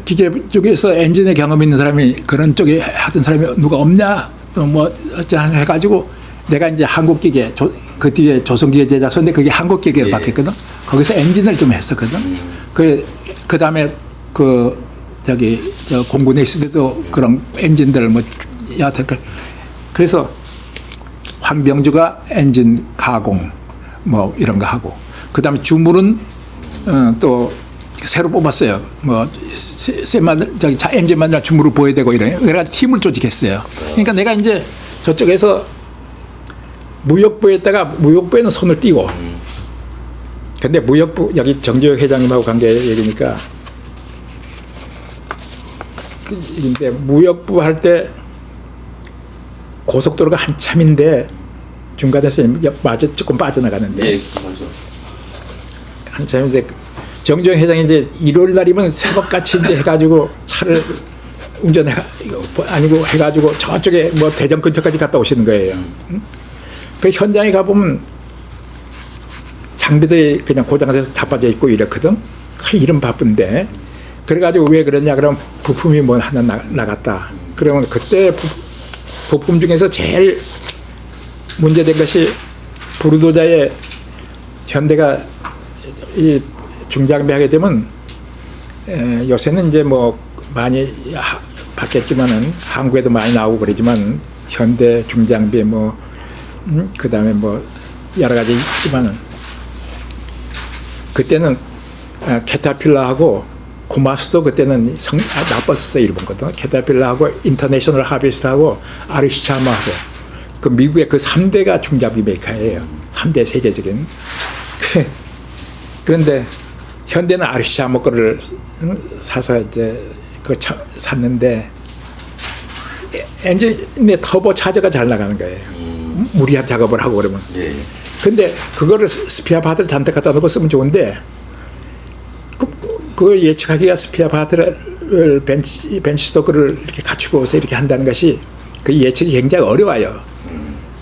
기계 쪽에서 엔진의 경험 있는 사람이 그런 쪽에 하던 사람이 누가 없냐, 뭐, 어쩌나 해가지고 내가 이제 한국기계, 그 뒤에 조선기계 제작소인데 그게 한국기계로 바뀌었거든. 거기서 엔진을 좀 했었거든. 그 다음에 공군에 있을 때도 그런 엔진들을 뭐 여하튼 그래서 황병주가 엔진 가공 뭐 이런 거 하고 그다음에 주물은 또 새로 뽑았어요. 뭐 엔진 만들 주물을 보여야 되고 이래. 그래가지고 팀을 조직했어요. 그러니까 내가 이제 저쪽에서 무역부에다가 무역부에는 손을 띄고 근데 무역부 여기 정주영 회장님하고 관계 얘기니까 근데 무역부 할 때 고속도로가 한참인데 중간에서 조금 빠져나가는데 한참인데 정주영 회장이 이제 일요일 날이면 새벽같이 이제 해가지고 차를 운전해 아니고 해가지고 저쪽에 뭐 대전 근처까지 갔다 오시는 거예요. 그 현장에 가보면 장비들이 그냥 고장돼서 자빠져 있고 이렇거든. 일은 바쁜데 그래가지고 왜 그러냐 그러면 부품이 뭐 하나 나갔다. 그러면 그때 부품 중에서 제일 문제된 것이 부르도자에 현대가 이 중장비 하게 되면 요새는 이제 뭐 많이 바뀌었지만은 한국에도 많이 나오고 그러지만 현대 중장비 뭐 그다음에 뭐 여러 가지 있지만은 그때는 캐터필러하고 코마스도 그때는 나빴었어요. 일본 것도. 캐터필러하고 인터내셔널 하비스트하고 아리시차마하고 그 미국의 그 3대가 중장비 메이커예요. 3대 세계적인. 그런데 현대는 아리시차마 거를 사서 이제 샀는데 엔진의 터보 차저가 잘 나가는 거예요. 무리한 작업을 하고 그러면. 근데 그거를 스피어 파트를 잔뜩 갖다 놓고 쓰면 좋은데 그 예측하기가 스피어 파트를 벤치 스토크를 이렇게 갖추고 서 이렇게 한다는 것이 그 예측이 굉장히 어려워요.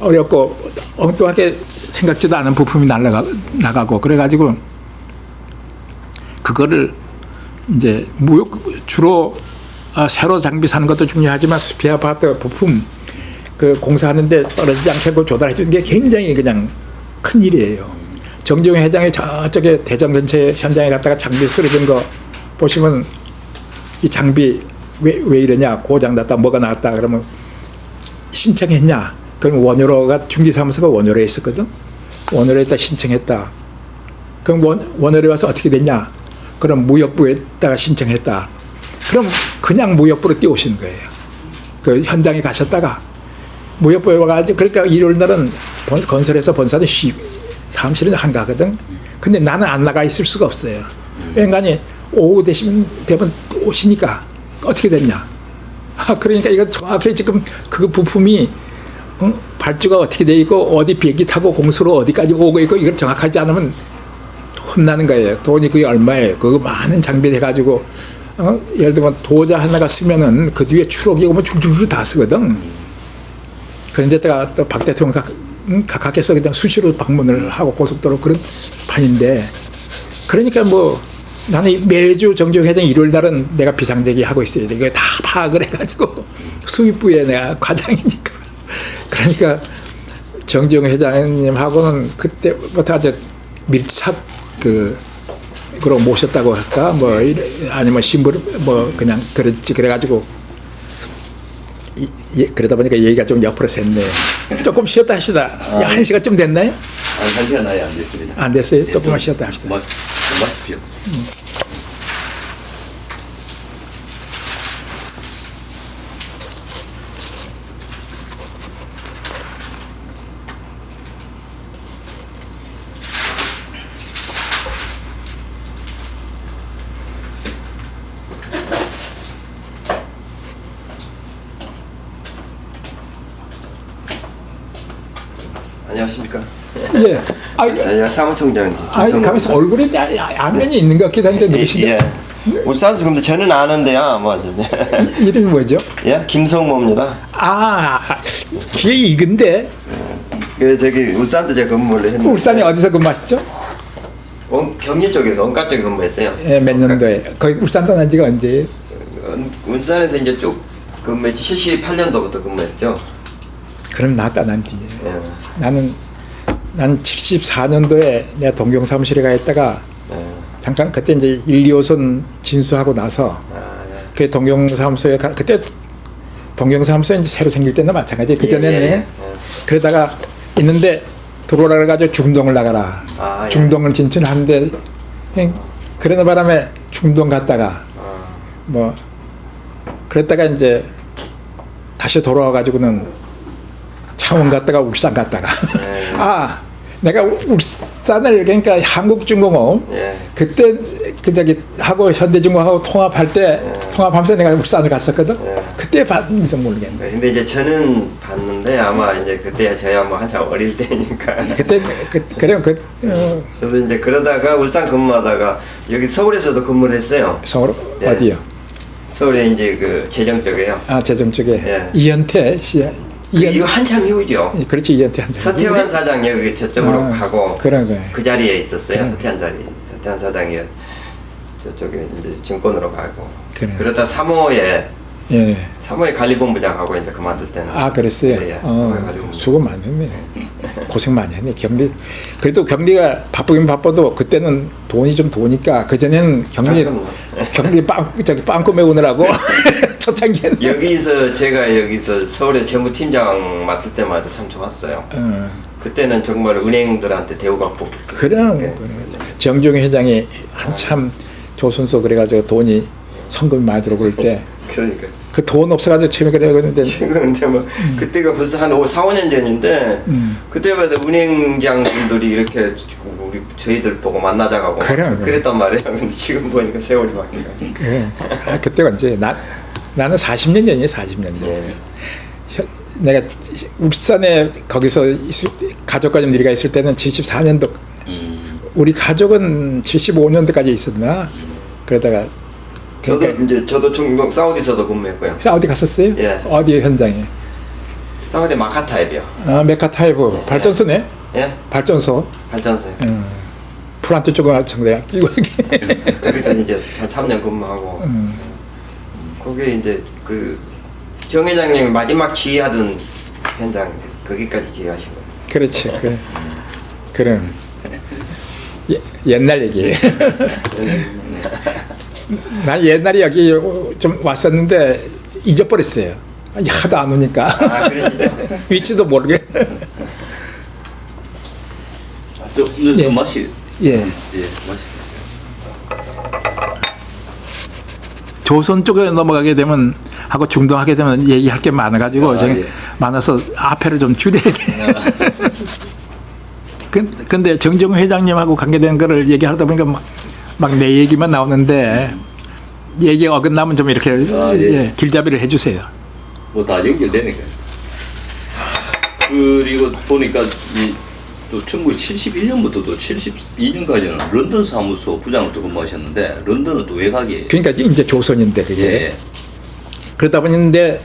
어렵고 엉뚱하게 생각지도 않은 부품이 나가고 그래가지고 그거를 이제 주로 새로 장비 사는 것도 중요하지만 스피어 파트 부품 그 공사하는데 떨어지지 않게 그걸 조달해 주는 게 굉장히 그냥 큰 일이에요. 정주영 회장이 저쪽에 대전 근처에 현장에 갔다가 장비 쓰러진 거 보시면 이 장비 왜 이러냐 고장났다 뭐가 나왔다 그러면 신청했냐 그럼 원효로가 중기사무소가 원효로에 있었거든. 원효로에다 신청했다. 그럼 원효로에 와서 어떻게 됐냐 그럼 무역부에다가 신청했다. 그럼 그냥 무역부로 뛰어오시는 거예요. 그 현장에 가셨다가 무역부에 와가지고 그러니까 일요일 날은 건설에서 본사는 사무실은 한가하거든. 근데 나는 안 나가 있을 수가 없어요. 왠가니 오후 되면 오시니까 어떻게 됐냐. 그러니까 이거 정확히 지금 그 부품이 발주가 어떻게 돼 있고 어디 비행기 타고 공수로 어디까지 오고 있고 이걸 정확하지 않으면 혼나는 거예요. 돈이 그게 얼마예요. 그거 많은 장비 해가지고 예를 들면 도자 하나가 쓰면은 그 뒤에 추록이 오면 줄줄줄 다 쓰거든. 그런데다가 또 박 대통령 각각에서 그냥 수시로 방문을 하고 고속도로 그런 판인데 그러니까 뭐 나는 매주 정종 회장 일요일 날은 내가 비상대기 하고 있어야 돼. 이거 다 파악을 해가지고 수입부에 내가 과장이니까. 그러니까 정종 회장님하고는 그때부터 아주 밀착 그로 모셨다고 할까 뭐 아니면 신부를 뭐 그냥 그랬지 그래가지고 그러다 보니까 얘기가 좀 옆으로 샜네. 조금 쉬었다 합시다. 1시간쯤 됐나요? 한 시간 아예 안 됐습니다. 안 됐어요? 예, 조금만 쉬었다 합시다. 마십시오. 안녕하십니까? 예. 사무총장. 가면서 얼굴이 안면이 있는 것 같기도 한데 누구시죠? 예. 울산서 근데 저는 아는데요. 뭐 이름이 뭐죠? 예, 김성모입니다. 귀에 익은데 그 저기 울산서 제가 근무를 했는데. 울산에 어디서 근무하셨죠? 경기 쪽에서 원가 쪽에 근무했어요. 예, 몇 년도에? 거기 울산 떠난 지가 언제예요? 울산에서 이제 쭉 근무했지. 78년도부터 근무했죠. 그럼 나 떠난 뒤에. 예. 난 74년도에 내가 동경 사무실에 가 있다가 예. 잠깐 그때 이제 1, 2호선 진수하고 나서 예. 그 동경 사무소에 그때 동경 사무소 이제 새로 생길 때나 마찬가지. 그 전에는 예. 그러다가 있는데 들어오라 그래가지고 중동을 나가라. 예. 중동을 진출하는데 그러는 바람에 중동 갔다가 뭐 그랬다가 이제 다시 돌아와가지고는 창원 갔다가 울산 갔다가 내가 울산을 그러니까 한국중공업 예. 그때 그 저기 하고 현대중공업하고 통합할 때 통합하면서 내가 울산을 갔었거든. 그때 봤는지 모르겠네. 근데 이제 저는 봤는데 아마 이제 그때 저야 뭐 한참 어릴 때니까. 그때 그래요. 저도 이제 그러다가 울산 근무하다가 여기 서울에서도 근무를 했어요. 서울 예. 어디요? 서울에 이제 그 재정 쪽에요. 재정 쪽에 예. 이현태 씨. 이거 한참 후죠. 그렇지 이현태 한 서태환 사장 여기 저쪽으로 가고 그런 거예요. 그 자리에 있었어요. 그래. 서태환 사장이 저쪽에 이제 증권으로 가고. 그래. 그러다 3호에 예. 3호에 관리본부장하고 이제 그만둘 때는. 그랬어요. 예, 예. 3호에 관리본부장. 수고 많이 했네. 고생 많이 했네. 경리. 그래도 경리가 바쁘긴 바빠도 그때는 돈이 좀 도니까 그 전에는 경리 빵꾸 메우느라고 초창기에는. 여기서 제가 여기서 서울에 재무팀장 맡을 때마다 참 좋았어요. 그때는 정말 은행들한테 대우가 뽑. 그래. 정종 회장이 한참 조선소 그래가지고 돈이 성금이 많이 들어오고 그럴 때. 그러니까. 그 돈 없어가지고 처음에 그랬는데. 근데 뭐 그때가 벌써 한 4, 5년 전인데 그때마다 은행장들이 이렇게 저희들 보고 만나자고 그랬단 말이에요. 근데 지금 보니까 세월이 바뀐 거예요. 그래. 그때가 언제 나는 40년 전이에요. 40년 전. 예. 내가 울산에 거기서 가족과 좀 네가 있을 때는 74년도 우리 가족은 75년도까지 있었나 그러다가 저도 중동 사우디에서도 근무했고요. 사우디 갔었어요? 예. 어디 현장에? 사우디 마카타입이요. 메카타이브 발전소네. 예. 발전소. 발전소요. 플란트 쪽은 정대야 끼고 거기서 이제 한 3년 근무하고 거기에 이제 그 정 회장님이 마지막 지휘하던 현장 거기까지 지휘하신 거예요. 그렇지. 그래. 옛날 얘기. 난 옛날에 여기 좀 왔었는데 잊어버렸어요. 하도 안 오니까. 그러시죠? 위치도 모르게. 맛이. 예. 맛이. 조선 쪽에 넘어가게 되면 하고 중동하게 되면 얘기할 게 많아가지고 예. 많아서 앞에를 좀 줄여야 돼. 근데 정정 회장님하고 관계된 거를 얘기하다 보니까 막 내 얘기만 나오는데 얘기 어긋나면 좀 이렇게 예, 길잡이를 해주세요. 뭐 다 연결되니까. 그리고 보니까 또 1971년부터 또 72년까지는 런던 사무소 부장을 또 근무하셨는데 런던은 또 외곽이. 그러니까 이제 조선인데 그게. 예. 그러다 보니까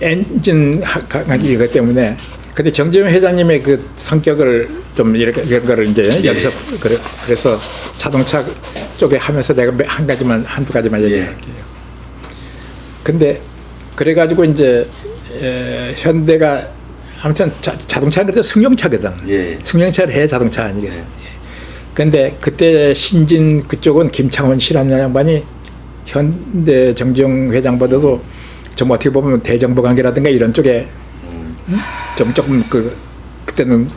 엔진 학이기 때문에 근데 정재훈 회장님의 그 성격을 좀 이렇게 그런 거를 이제 예. 여기서 그래서 자동차 쪽에 하면서 내가 한두 가지만 얘기할게요. 근데 그래가지고 이제 현대가 아무튼 자동차는 그래도 승용차거든. 예. 승용차를 해 자동차 아니겠어. 근데 그때 신진 그쪽은 김창원 씨라는 양반이 현대 정정 회장보다도 좀 어떻게 보면 대정부 관계라든가 이런 쪽에 좀 조금 그때는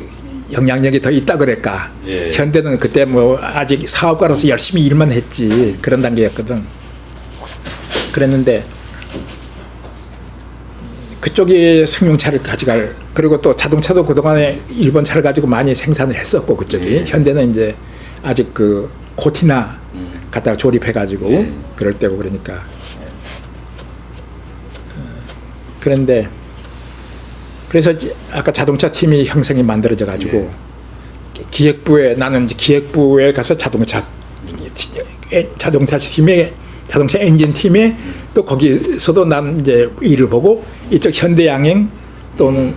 영향력이 더 있다 그럴까. 예. 현대는 그때 뭐 아직 사업가로서 열심히 일만 했지 그런 단계였거든. 그랬는데 그쪽이 승용차를 가져갈 그리고 또 자동차도 그동안에 일본 차를 가지고 많이 생산을 했었고 그쪽이 현대는 이제 아직 그 코티나 갖다가 조립해가지고 그럴 때고 그러니까 그런데 그래서 아까 자동차 팀이 형성이 만들어져 가지고 기획부에 나는 이제 기획부에 가서 자동차 팀에 자동차 엔진 팀에 또 거기서도 난 이제 일을 보고 이쪽 현대양행 또는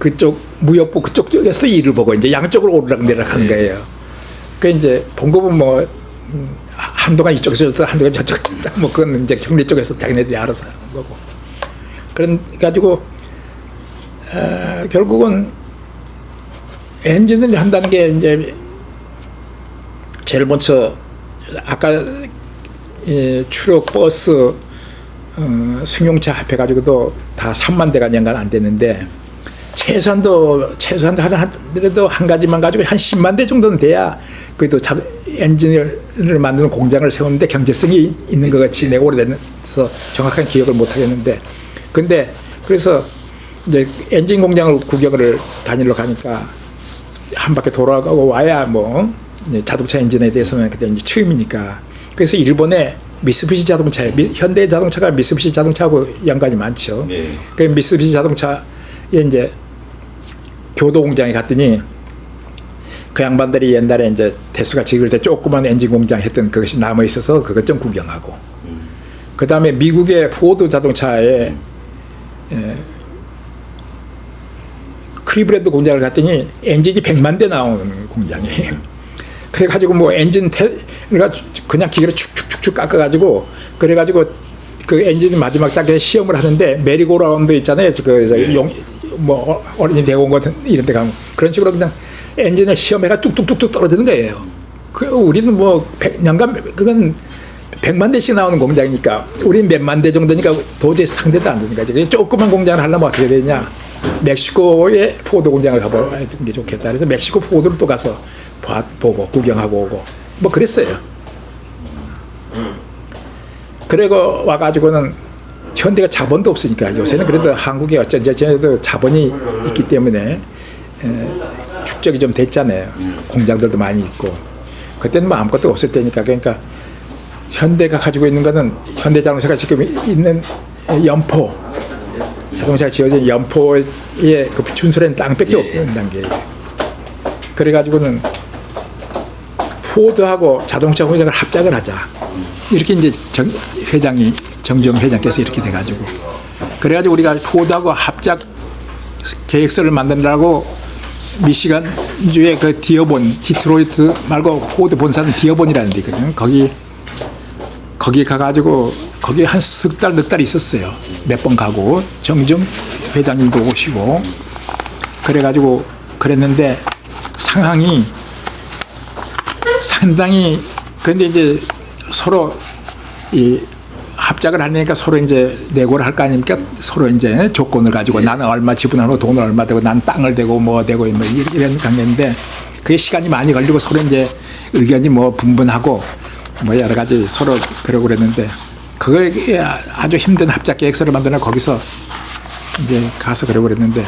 그쪽 무역부 그쪽 쪽에서 일을 보고 이제 양쪽으로 오르락내리락 하는 거예요. 그 이제 봉급은 뭐 한동안 이쪽에서 줬다 한동안 저쪽에서 줬다 뭐 그건 이제 경리 쪽에서 자기네들이 알아서 하는 거고. 그런 가지고 결국은 엔진을 한다는 게 이제 제일 먼저 아까 추력 버스 승용차 합해가지고도 다 3만 대가 연간 안 되는데 최소한도 하더라도 한 가지만 가지고 한 10만 대 정도는 돼야 그래도 엔진을 만드는 공장을 세우는데 경제성이 있는 것 같이 내가 오래돼서 정확한 기억을 못 하겠는데 근데 그래서 이제 엔진 공장을 구경을 다니러 가니까 한 바퀴 돌아가고 와야 뭐 자동차 엔진에 대해서는 그때 이제 처음이니까 그래서 일본의 미쓰비시 자동차, 현대 자동차가 미쓰비시 자동차하고 연관이 많죠. 네. 그 미쓰비시 자동차에 이제 교도 공장에 갔더니 그 양반들이 옛날에 이제 대수가 지을 때 조그만 엔진 공장 했던 그것이 남아 있어서 그것 좀 구경하고. 그 다음에 미국의 포드 자동차에 크리브랜드 공장을 갔더니 엔진이 100만 대 나오는 공장이에요. 그래가지고 뭐 엔진 그러니까 그냥 기계로 축축축축 깎아가지고 그래가지고 그 엔진 마지막 단계 시험을 하는데 메리고라운드 있잖아요. 뭐 어린이 대공원 같은 이런 데 가면 그런 식으로 그냥 엔진을 시험해가 뚝뚝뚝뚝 떨어지는 거예요. 그 우리는 뭐 년간 그건 100만 대씩 나오는 공장이니까 우리는 몇만 대 정도니까 도저히 상대도 안 되는 거지. 조그만 공장을 하려면 어떻게 되냐. 멕시코의 포드 공장을 가보는 게 좋겠다. 그래서 멕시코 포드를 또 가서 보고 구경하고 오고 뭐 그랬어요. 그리고 와가지고는 현대가 자본도 없으니까 요새는 그래도 한국에 어쩐지 자본이 있기 때문에 축적이 좀 됐잖아요. 공장들도 많이 있고 그때는 뭐 아무것도 없을 때니까 그러니까 현대가 가지고 있는 거는 현대자동차가 지금 있는 연포 자동차가 지어진 연포의 그 준설엔 땅밖에 없는 단계예요. 그래가지고는 포드하고 자동차 공장을 합작을 하자. 이렇게 이제 정정 회장께서 이렇게 돼가지고. 그래가지고 우리가 포드하고 합작 계획서를 만드느라고 미시간주의 그 디트로이트 말고 포드 본사는 디어본이라는 데 있거든요. 거기 가가지고 거기 한 석 달, 넉 달 있었어요. 몇 번 가고 정정 회장님도 오시고 그래가지고 그랬는데 상황이 상당히 근데 이제 서로 이 합작을 하니까 서로 이제 내고를 할 거 아닙니까? 서로 이제 조건을 가지고 나는 얼마 지분하고 돈을 얼마 되고 난 땅을 대고 뭐 되고 뭐 이런 관계인데 그게 시간이 많이 걸리고 서로 이제 의견이 뭐 분분하고 뭐 여러 가지 서로 그러고 그랬는데 그거에 아주 힘든 합작 계획서를 만드는 거기서 이제 가서 그래 버렸는데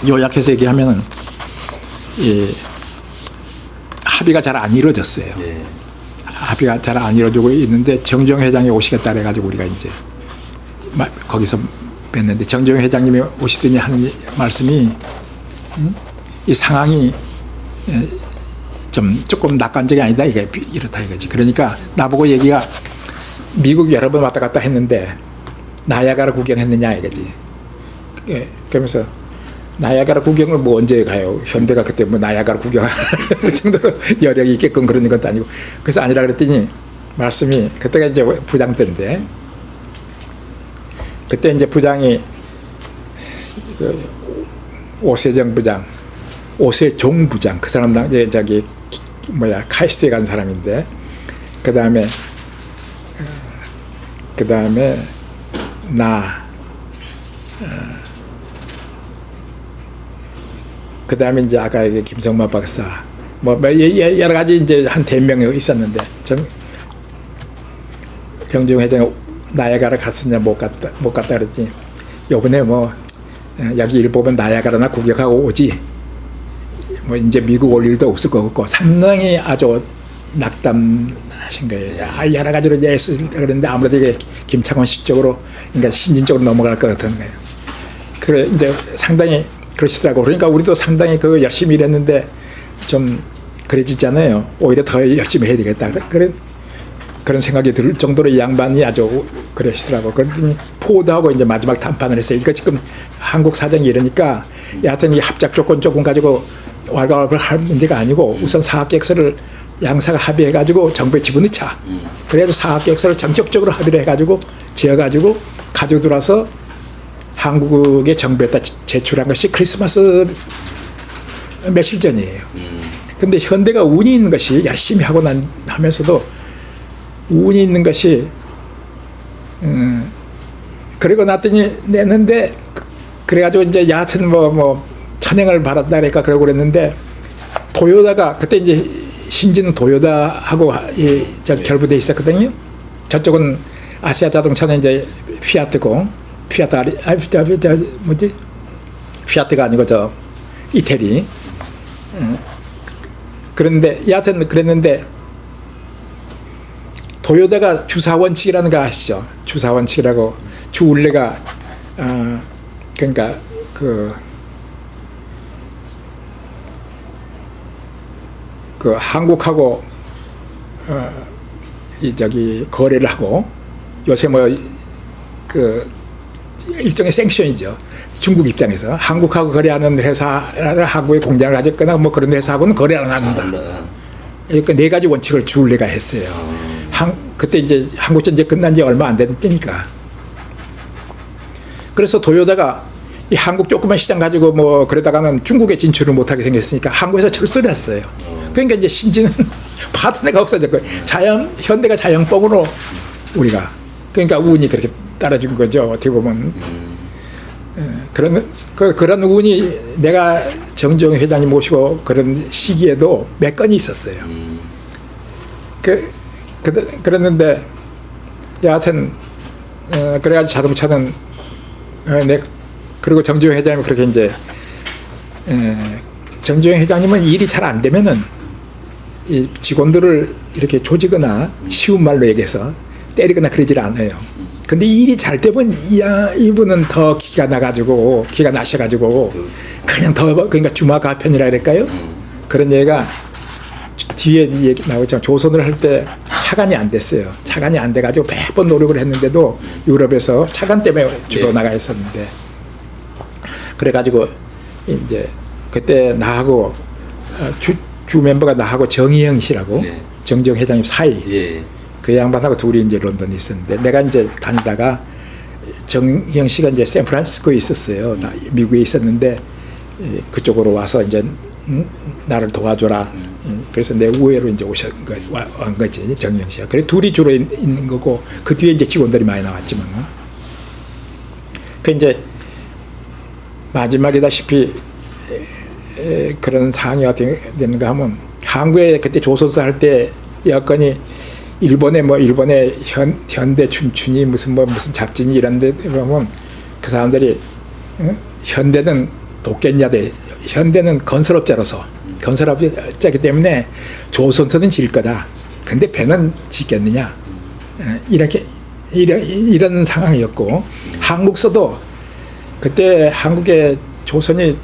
요약해서 얘기하면은 이 합의가 잘 안 이루어졌어요. 예. 합의가 잘 안 이루어지고 있는데 정주영 회장이 오시겠다 해가지고 우리가 이제 거기서 뵀는데 정주영 회장님이 오시더니 하는 말씀이 이 상황이 좀 조금 낙관적이 아니다 이게 이렇다 이거지. 그러니까 나보고 얘기가 미국 여러 번 왔다 갔다 했는데 나야가라 구경했느냐 이거지. 예, 그러면서 나야가라 구경을 뭐 언제 가요? 현대가 그때 뭐 나야가라 구경할 정도로 여력이 있게끔 그런 것도 아니고. 그래서 아니라 그랬더니 말씀이 그때가 이제 부장 때인데 그때 이제 부장이 그 오세정 부장, 오세종 부장 그 사람 이제 저기 뭐야 카이스트에 간 사람인데 그 다음에 나 그 다음에 이제 아까 김성만 박사 뭐 여러 가지 이제 한 10명이 있었는데 정주영 회장이 나야가라 갔었냐 못 갔다 그랬더니 요번에 뭐 여기 일 보면 나야가라나 구경하고 오지 뭐 이제 미국 올 일도 없을 것 같고 상당히 아주 낙담하신 거예요. 여러 가지로 이제 애쓰다 그랬는데 아무래도 이게 김창원식 쪽으로 그러니까 신진적으로 넘어갈 것 같은 거예요. 그래 이제 상당히 그러시더라고. 그러니까 우리도 상당히 그 열심히 일했는데 좀 그래지잖아요. 오히려 더 열심히 해야 되겠다. 그런 생각이 들 정도로 이 양반이 아주 그러시더라고. 그랬더니 포드하고 이제 마지막談판을 했어요. 이거 지금 한국 사정이 이러니까 여하튼 이 합작 조건 조금 가지고 왈가왈부를 할 문제가 아니고 우선 사학계획서를 양사가 합의해가지고 정부에 집어넣자. 그래도 사학계획서를 정적적으로 합의를 해가지고 지어가지고 가지고 들어와서 한국의 정부에다 제출한 것이 크리스마스 며칠 전이에요. 근데 현대가 운이 있는 것이 열심히 하고 하면서도 운이 있는 것이 그리고 났더니 냈는데 그래가지고 이제 여하튼 뭐 찬양을 받았다 그러니까 그러고 그랬는데 도요다가 그때 이제 신지는 도요다하고 결부돼 있었거든요. 저쪽은 아시아 자동차는 이제 피아트가 아니고 저 이태리. 그런데 여하튼 그랬는데 도요다가 주사원칙이라는 거 아시죠? 주사원칙이라고 주울레가 그러니까 그 한국하고 거래를 하고 요새 뭐 그 일종의 생션이죠. 중국 입장에서 한국하고 거래하는 회사를 한국에 공장을 가졌거나 뭐 그런 회사하고는 거래를 안 한다. 그러니까 4가지 원칙을 주울레가 했어요. 그때 이제 한국 전쟁 끝난 지 얼마 안 된 때니까. 그래서 도요다가 이 한국 조그만 시장 가지고 뭐 그러다가는 중국에 진출을 못하게 생겼으니까 한국에서 철수를 했어요. 그러니까 이제 신지는 파트너가 없어졌고 현대가 자연법으로 우리가 그러니까 운이 그렇게 따라준 거죠. 어떻게 보면 그런 운이 내가 정주영 회장님 모시고 그런 시기에도 몇 건이 있었어요. 그랬는데 여하튼 그래가지고 자동차는 그리고 정주영 회장님은 그렇게 이제 정주영 회장님은 일이 잘 안 되면은 이 직원들을 이렇게 조지거나 쉬운 말로 얘기해서 때리거나 그러질 않아요. 근데 일이 잘 되면 이분은 더 기가 나셔가지고 그냥 더 그러니까 주마가편이라 그럴까요? 그런 얘기가 뒤에 얘기 나오지만 조선을 할 때 차관이 안 됐어요. 차관이 안 돼가지고 매번 노력을 했는데도 유럽에서 차관 때문에 주로 나가 있었는데 그래가지고 이제 그때 나하고 주 멤버가 나하고 정희영 씨라고 정정 회장님 사이 그 양반하고 둘이 이제 런던에 있었는데 내가 이제 다니다가 정희영 씨가 이제 샌프란시스코에 있었어요. 미국에 있었는데 그쪽으로 와서 이제 나를 도와줘라. 그래서 내 우회로 이제 온 거지 정희영 씨가. 그래 둘이 주로 있는 거고 그 뒤에 이제 직원들이 많이 나왔지만 그 이제 마지막이다시피 그런 상황이 어떻게 되는가 하면 한국에 그때 조선사 할 때 여건이 일본의 현대 춘춘이 무슨 잡진이 이런데 보면 그 사람들이 현대는 독견자대, 현대는 건설업자로서 건설업자이기 때문에 조선소는 질 거다. 근데 배는 짓겠느냐? 이렇게 이런 상황이었고 한국서도 그때 한국의 조선이